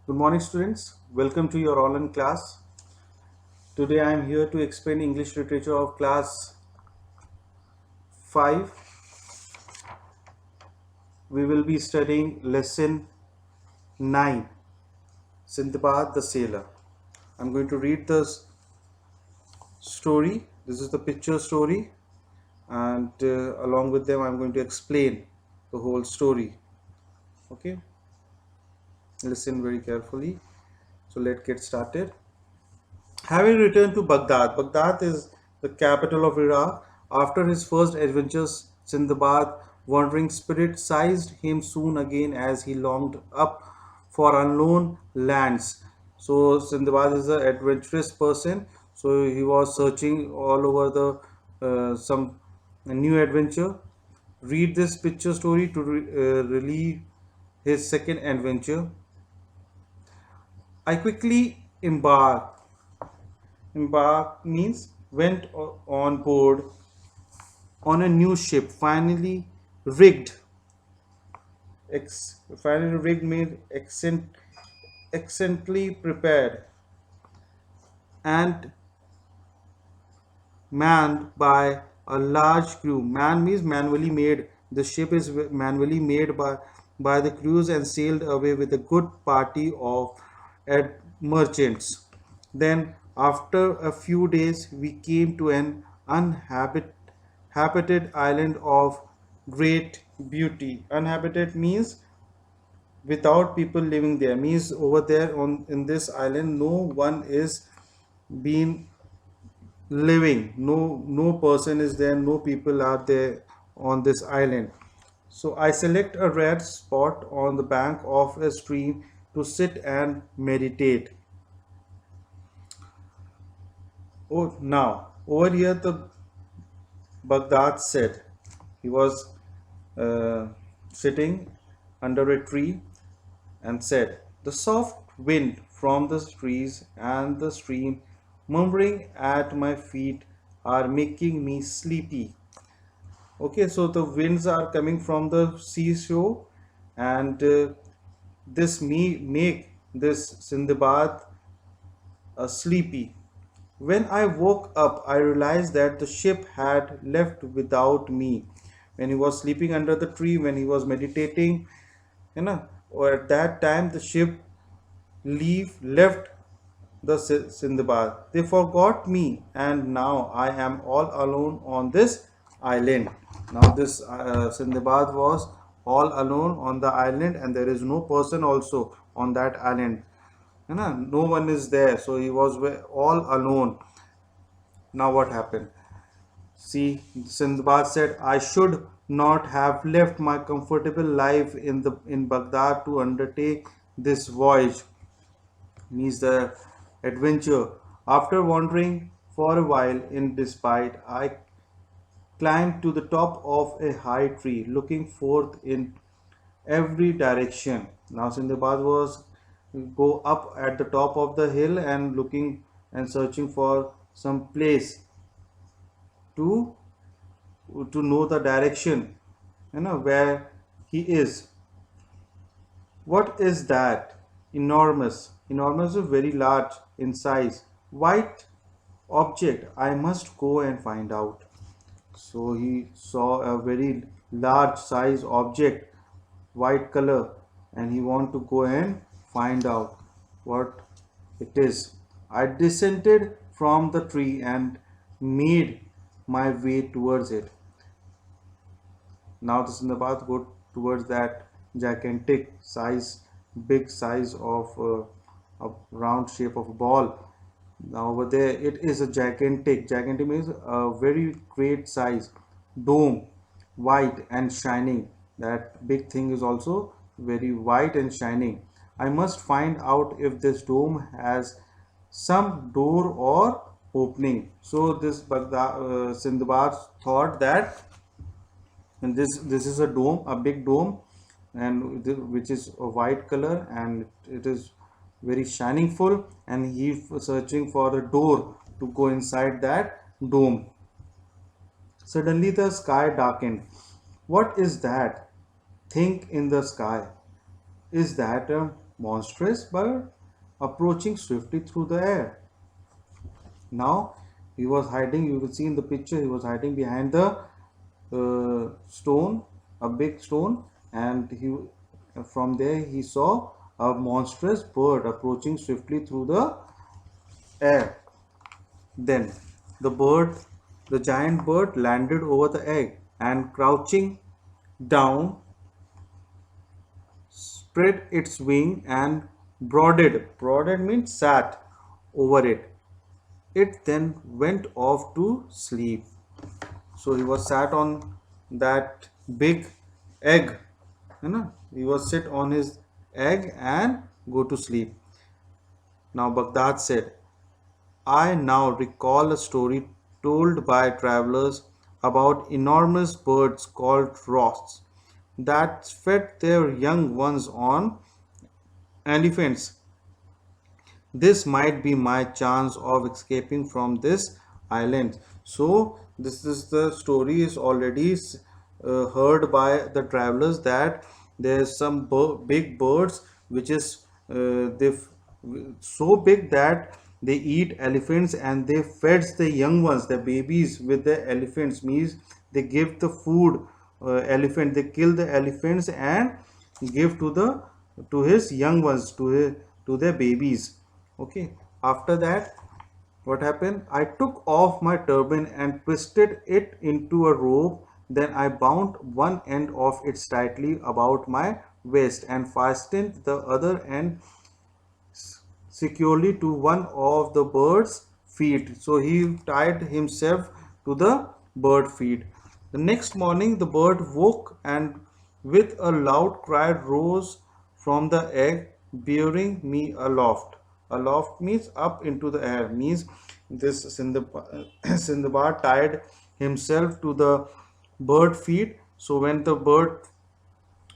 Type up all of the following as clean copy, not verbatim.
Good morning, students. Welcome to your online class. Today I am here to explain English literature of class 5. We will be studying lesson 9, Sinbad the Sailor. I'm going to read the story. This is the picture story, and along with them, I'm going to explain the whole story. Okay, listen very carefully. So, let's get started. Having returned to Baghdad, Baghdad is the capital of Iraq. After his first adventures, Sindbad, wandering spirit, seized him soon again as he longed up for unknown lands. So Sindbad is an adventurous person. So he was searching all over the some new adventure. Read this picture story to relieve his second adventure. I quickly embark means went on board on a new ship, rigged finally rigged means excellently prepared and manned by a large crew. Man means manually made. The ship is manually made by the crews and sailed away with a good party of merchants. Then, after a few days, we came to an uninhabited island of great beauty. Uninhabited means without people living there, means over there on in this island no one is been living, no person is there, no people are there on this island. So I select a red spot on the bank of a stream to sit and meditate. Oh, now over here the Baghdad said, he was sitting under a tree and said, the soft wind from the trees and the stream murmuring at my feet are making me sleepy. Okay, so the winds are coming from the seashore, and this make this Sindbad sleepy. When I woke up, I realized that the ship had left without me. When he was sleeping under the tree, when he was meditating, or at that time the ship left the Sindbad. They forgot me, and now I am all alone on this island. Now this Sindbad was all alone on the island, and there is no person also on that island. No one is there, so he was all alone. Now what happened? See, Sinbad said, I should not have left my comfortable life in Baghdad to undertake this voyage, means the adventure. After wandering for a while in despite, I climbed to the top of a high tree, looking forth in every direction. Now Sindbad was go up at the top of the hill and looking and searching for some place to know the direction, where he is. What is that? Enormous. Enormous is very large in size. White object. I must go and find out. So he saw a very large size object, white color, and he want to go and find out what it is. I descended from the tree and made my way towards it. Now the Sindbad go towards that gigantic size, big size of a round shape of a ball. Now over there it is a gigantic means a very great size dome, white and shining. That big thing is also very white and shining. I must find out if this dome has some door or opening. So this Sindbad thought that, and this is a dome, a big dome, and which is a white color, and it is very shining full, and he searching for a door to go inside that dome. Suddenly the sky darkened. What is that thing in the sky? Is that monstrous bird approaching swiftly through the air. Now he was hiding, you will see in the picture, he was hiding behind the stone, a big stone, and from there he saw a monstrous bird approaching swiftly through the air. Then the giant bird landed over the egg and crouching down, spread its wing and brooded. Brooded means sat over it. It then went off to sleep. So he was sat on that big egg. You know, he was sit on his egg and go to sleep. Now Baghdad said, I now recall a story told by travelers about enormous birds called roths that fed their young ones on elephants. This might be my chance of escaping from this island. So this is the story is already heard by the travelers that there's some big birds which is so big that they eat elephants and they feds the young ones, the babies, with the elephants. Means they give the food, elephant, they kill the elephants and give to his young ones, to their babies. Okay, after that, what happened? I took off my turban and twisted it into a rope. Then I bound one end of it tightly about my waist and fastened the other end securely to one of the bird's feet. So he tied himself to the bird feet. The next morning, the bird woke and with a loud cry rose from the egg, bearing me aloft. Aloft means up into the air, means this Sindbad tied himself to the bird feet. So when the bird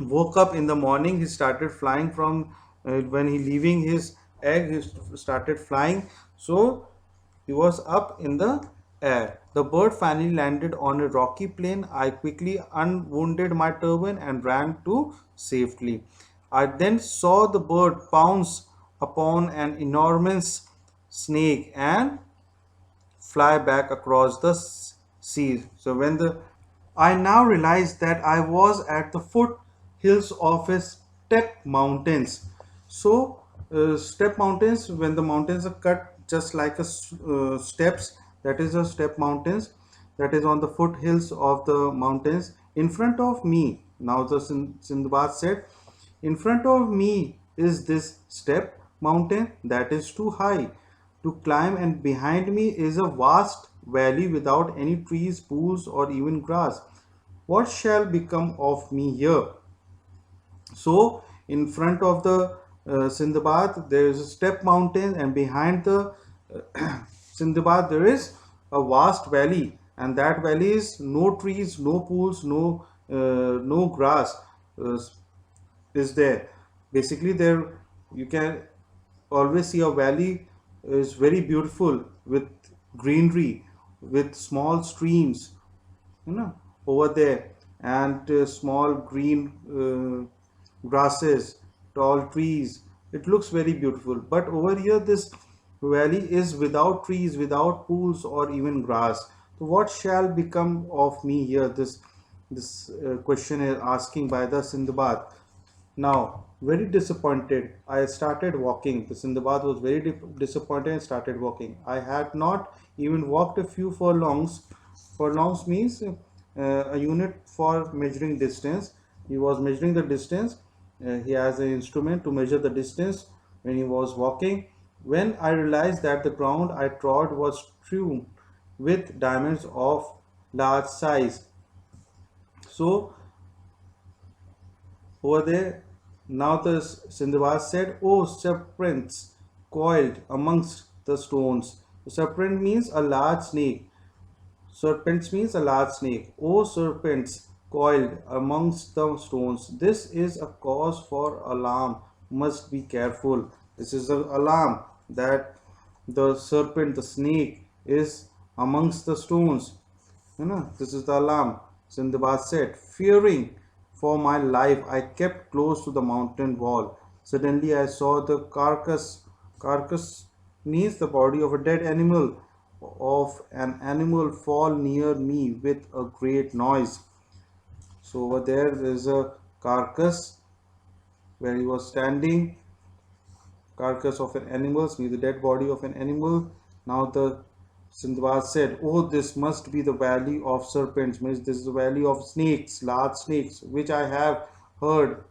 woke up in the morning, he started flying from when he leaving his egg, he started flying. So he was up in the air. The bird finally landed on a rocky plain. I quickly unwounded my turban and ran to safely. I then saw the bird pounce upon an enormous snake and fly back across the sea. So when the I now realized that I was at the foothills of a step mountains. So step mountains, when the mountains are cut just like a steps, that is a step mountains, that is on the foothills of the mountains. In front of me, now the Sindbad said, in front of me is this step mountain that is too high to climb, and behind me is a vast valley without any trees, pools, or even grass. What shall become of me here? So, in front of the Sindbad, there is a step mountain, and behind the Sindbad, there is a vast valley, and that valley is no trees, no pools, no grass. Is there. Basically, there you can always see a valley is very beautiful with greenery, with small streams, over there, and small green grasses, tall trees. It looks very beautiful. But over here, this valley is without trees, without pools, or even grass. So, what shall become of me here? This question is asking by the Sindbad. Now, very disappointed, I started walking. The Sindbad was very disappointed and started walking. I had not even walked a few furlongs. Furlongs means a unit for measuring distance. He was measuring the distance. He has an instrument to measure the distance when he was walking. When I realized that the ground I trod was strewn with diamonds of large size. So over there, now the Sindbad said, "O serpents coiled amongst the stones." The serpent means a large snake. Serpents means a large snake. O serpents coiled amongst the stones. This is a cause for alarm. Must be careful. This is an alarm that the serpent, the snake, is amongst the stones. This is the alarm. Sindbad said, fearing for my life, I kept close to the mountain wall. Suddenly I saw the carcass. Carcass means the body of a dead animal, of an animal fall near me with a great noise. So over there is a carcass where he was standing, carcass of an animal, means the dead body of an animal. Now the Sindbad said, "Oh, this must be the valley of serpents, means this is the valley of snakes, large snakes, which I have heard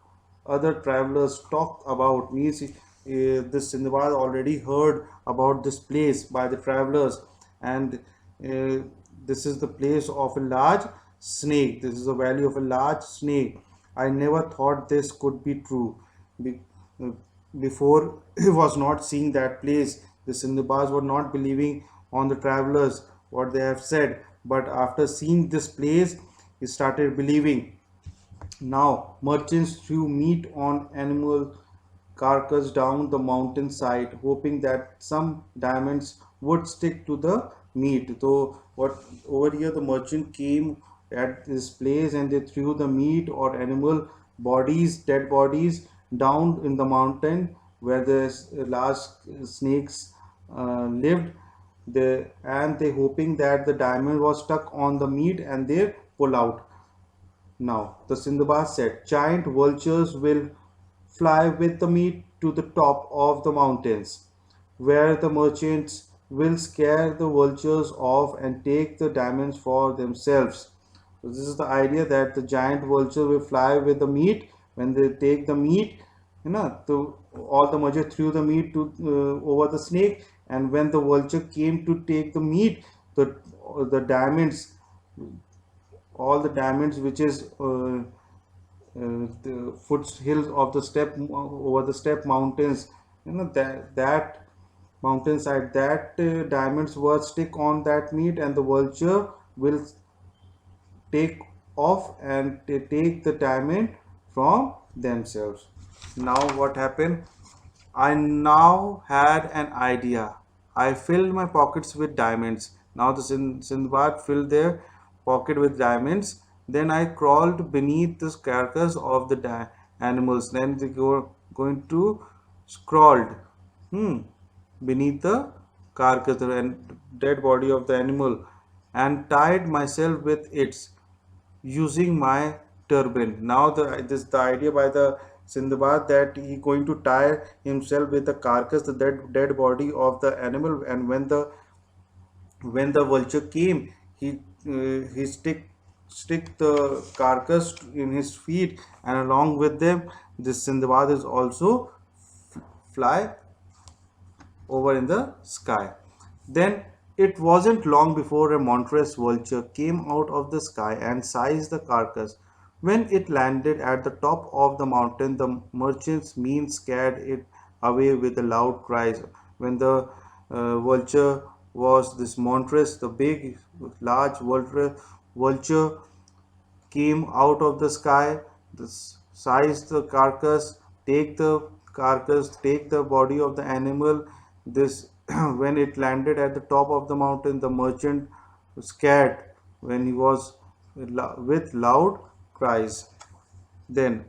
other travelers talk about." Means this Sindbad already heard about this place by the travelers, and this is the place of a large snake. This is the valley of a large snake. I never thought this could be true. Be- uh, Before he was not seeing that place, the Sindhubas were not believing on the travelers what they have said. But after seeing this place, he started believing. Now, merchants threw meat on animal carcass down the mountainside, hoping that some diamonds would stick to the meat. So, what over here the merchant came at this place and they threw the meat or animal bodies, dead bodies, down in the mountain where the large snakes lived. And they hoping that the diamond was stuck on the meat and they pull out. Now, the Sindbad said, "Giant vultures will fly with the meat to the top of the mountains, where the merchants will scare the vultures off and take the diamonds for themselves." So this is the idea that the giant vulture will fly with the meat. When they take the meat, all the merchants threw the meat to over the snake, and when the vulture came to take the meat, the diamonds, all the diamonds which is the foothills of the step over the step mountains, that mountainside, that diamonds were stick on that meat, and the vulture will take off and they take the diamond from themselves. Now what happened? I now had an idea. I filled my pockets with diamonds. Now the Sindbad filled their pocket with diamonds. Then I crawled beneath the carcass of the animals. Then they were going to crawled beneath the carcass and dead body of the animal, and tied myself with it using my turban. Now the idea by the Sindbad that he going to tie himself with the carcass, the dead body of the animal, and when the vulture came, he stick the carcass in his feet, and along with them, this Sindbad is also fly over in the sky. Then it wasn't long before a monstrous vulture came out of the sky and seized the carcass. When it landed at the top of the mountain, the merchants mean scared it away with the loud cries. When the vulture was this monstrous, the big, large vulture came out of the sky, size the carcass, take the body of the animal. This when it landed at the top of the mountain, the merchant was scared when he was with loud cries. Then,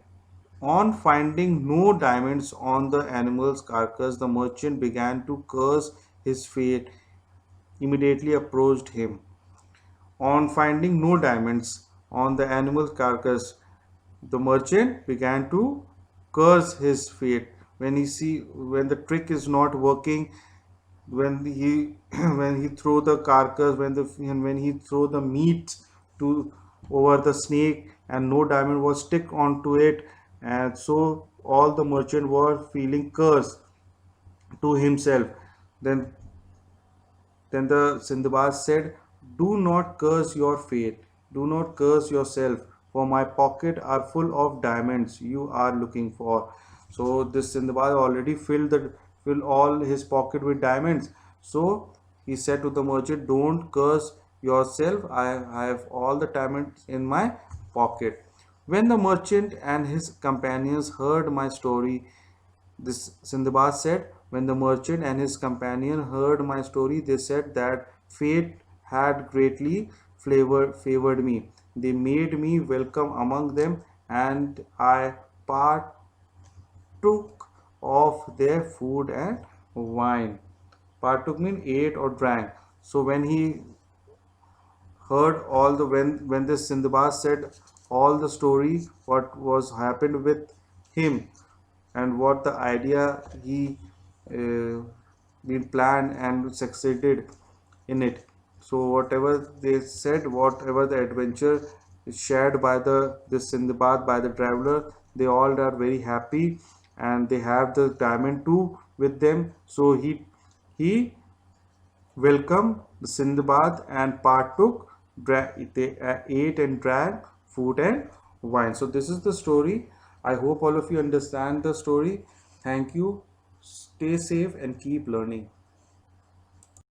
on finding no diamonds on the animal's carcass, the merchant began to curse his fate. Immediately approached him. On finding no diamonds on the animal's carcass, the merchant began to curse his fate. When the trick is not working, when he when he throw the carcass, when he throw the meat to over the snake, and no diamond was stick onto it, and so all the merchant were feeling cursed to himself. Then the Sindbad said, "Do not curse your fate, do not curse yourself, for my pocket are full of diamonds you are looking for." So this Sindbad already filled all his pocket with diamonds. So he said to the merchant, "Don't curse yourself. I have all the diamonds in my pocket." When the merchant and his companions heard my story, this Sindbad said, "When the merchant and his companion heard my story, they said that fate had greatly favored me. They made me welcome among them, and I partook of their food and wine. Partook means ate or drank. So when he heard all the when this Sindbad said all the story what was happened with him and what the idea he uh, been planned and succeeded in it. So whatever they said, whatever the adventure is shared by the this Sindbad by the traveler, they all are very happy and they have the diamond too with them. So he welcomed Sindbad and partook, they ate and drank food and wine. So this is the story. I hope all of you understand the story. Thank you. Stay safe and keep learning.